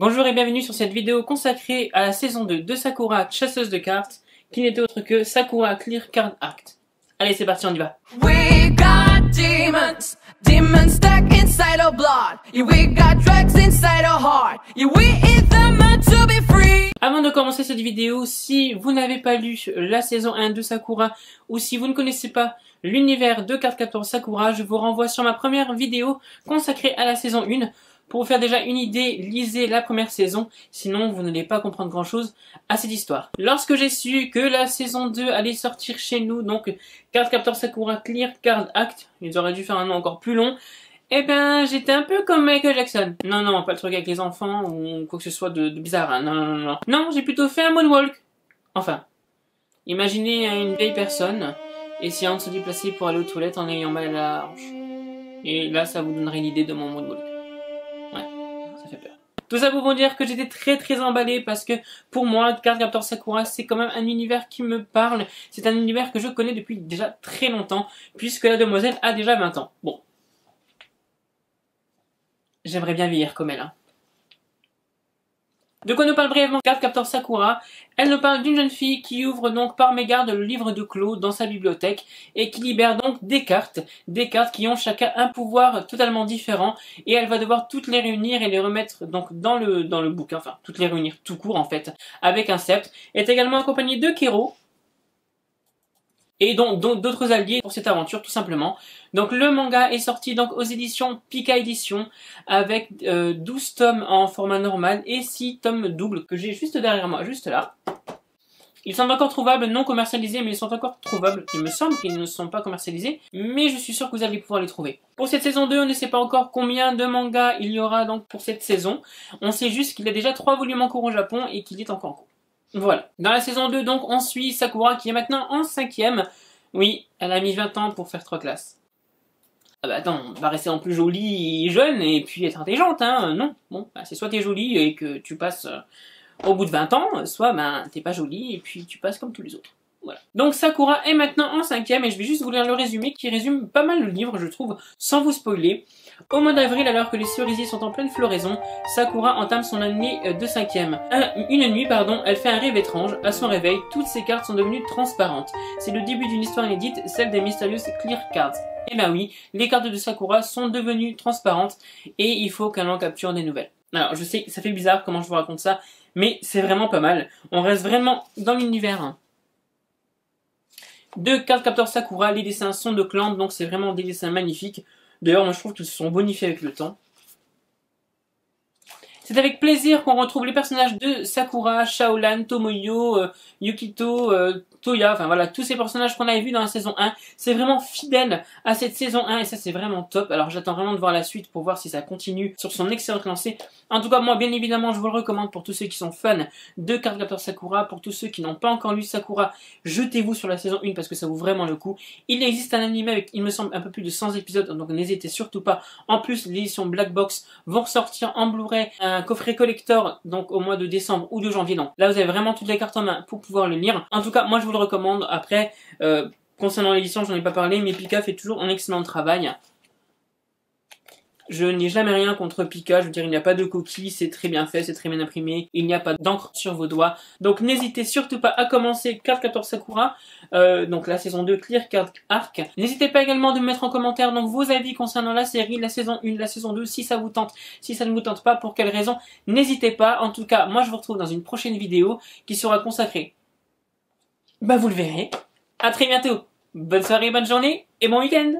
Bonjour et bienvenue sur cette vidéo consacrée à la saison 2 de Sakura Chasseuse de cartes, qui n'était autre que Sakura Clear Card Act. Allez, c'est parti, on y va. We got demons, demons stuck inside our blood. Yeah, we got drugs inside our heart. Yeah, we eat them to be free. Avant de commencer cette vidéo, si vous n'avez pas lu la saison 1 de Sakura, ou si vous ne connaissez pas l'univers de Card Captor Sakura, je vous renvoie sur ma première vidéo consacrée à la saison 1. Pour vous faire déjà une idée, lisez la première saison, sinon vous n'allez pas comprendre grand chose à cette histoire. Lorsque j'ai su que la saison 2 allait sortir chez nous, donc Card Captor Sakura Clear Card Act, ils auraient dû faire un nom encore plus long, eh ben j'étais un peu comme Michael Jackson. Non, pas le truc avec les enfants ou quoi que ce soit de bizarre, hein. Non. Non, j'ai plutôt fait un moonwalk. Enfin, imaginez une vieille personne essayant de se déplacer pour aller aux toilettes en ayant mal à la hanche. Et là, ça vous donnerait une idée de mon moonwalk. Ça fait peur. Tout ça pour vous dire que j'étais très emballé parce que pour moi, Card Captor Sakura, c'est quand même un univers qui me parle. C'est un univers que je connais depuis déjà très longtemps, puisque la demoiselle a déjà 20 ans. Bon. J'aimerais bien vieillir comme elle, hein. De quoi nous parle brièvement Card Captor Sakura? Elle nous parle d'une jeune fille qui ouvre donc par mégarde le livre de Claude dans sa bibliothèque et qui libère donc des cartes qui ont chacun un pouvoir totalement différent, et elle va devoir toutes les réunir et les remettre donc dans le bouquin, enfin toutes les réunir tout court en fait, avec un sceptre. Elle est également accompagnée de Kero et donc d'autres alliés pour cette aventure tout simplement. Donc le manga est sorti donc aux éditions Pika Édition avec 12 tomes en format normal et 6 tomes doubles que j'ai juste derrière moi, juste là. Ils sont encore trouvables, non commercialisés, mais ils sont encore trouvables. Il me semble qu'ils ne sont pas commercialisés, mais je suis sûr que vous allez pouvoir les trouver. Pour cette saison 2, on ne sait pas encore combien de mangas il y aura donc pour cette saison. On sait juste qu'il y a déjà 3 volumes en cours au Japon et qu'il est encore en cours. Voilà. Dans la saison 2, donc, on suit Sakura qui est maintenant en 5e. Oui, elle a mis 20 ans pour faire 3 classes. Ah bah attends, on va rester en plus jolie et jeune et puis être intelligente, hein. Non, bon, bah, c'est soit t'es jolie et que tu passes au bout de 20 ans, soit ben t'es pas jolie et puis tu passes comme tous les autres. Voilà. Donc Sakura est maintenant en 5e et je vais juste vous lire le résumé qui résume pas mal le livre, je trouve, sans vous spoiler. Au mois d'avril, alors que les cerisiers sont en pleine floraison, Sakura entame son année de 5e. Une nuit, elle fait un rêve étrange. À son réveil, toutes ses cartes sont devenues transparentes. C'est le début d'une histoire inédite, celle des mystérieuses Clear Cards. Eh ben oui, les cartes de Sakura sont devenues transparentes et il faut qu'elle en capture des nouvelles. Alors, je sais que ça fait bizarre comment je vous raconte ça, mais c'est vraiment pas mal. On reste vraiment dans l'univers de Card Captor Sakura. Les dessins sont de Clamp, donc c'est vraiment des dessins magnifiques. D'ailleurs, moi je trouve qu'ils se sont bonifiés avec le temps. C'est avec plaisir qu'on retrouve les personnages de Sakura, Shaolan, Tomoyo, Yukito, Toya, enfin voilà, tous ces personnages qu'on avait vus dans la saison 1. C'est vraiment fidèle à cette saison 1 et ça c'est vraiment top. Alors j'attends vraiment de voir la suite pour voir si ça continue sur son excellente lancée. En tout cas, moi bien évidemment, je vous le recommande pour tous ceux qui sont fans de Card Captor Sakura. Pour tous ceux qui n'ont pas encore lu Sakura, jetez-vous sur la saison 1 parce que ça vaut vraiment le coup. Il existe un animé avec, il me semble, un peu plus de 100 épisodes, donc n'hésitez surtout pas. En plus, l'édition Black Box vont ressortir en Blu-ray un coffret collector donc au mois de décembre ou de janvier. Donc là vous avez vraiment toutes les cartes en main pour pouvoir le lire. En tout cas moi je vous le recommande. Après concernant l'édition j'en ai pas parlé, mais Pika fait toujours un excellent travail. Je n'ai jamais rien contre Pika, je veux dire, il n'y a pas de coquilles, c'est très bien fait, c'est très bien imprimé, il n'y a pas d'encre sur vos doigts. Donc n'hésitez surtout pas à commencer Card Captor Sakura, donc la saison 2 Clear Card Arc. N'hésitez pas également de me mettre en commentaire donc vos avis concernant la série, la saison 1, la saison 2, si ça vous tente, si ça ne vous tente pas, pour quelles raisons. N'hésitez pas, en tout cas, moi je vous retrouve dans une prochaine vidéo qui sera consacrée, bah vous le verrez. À très bientôt, bonne soirée, bonne journée et bon week-end.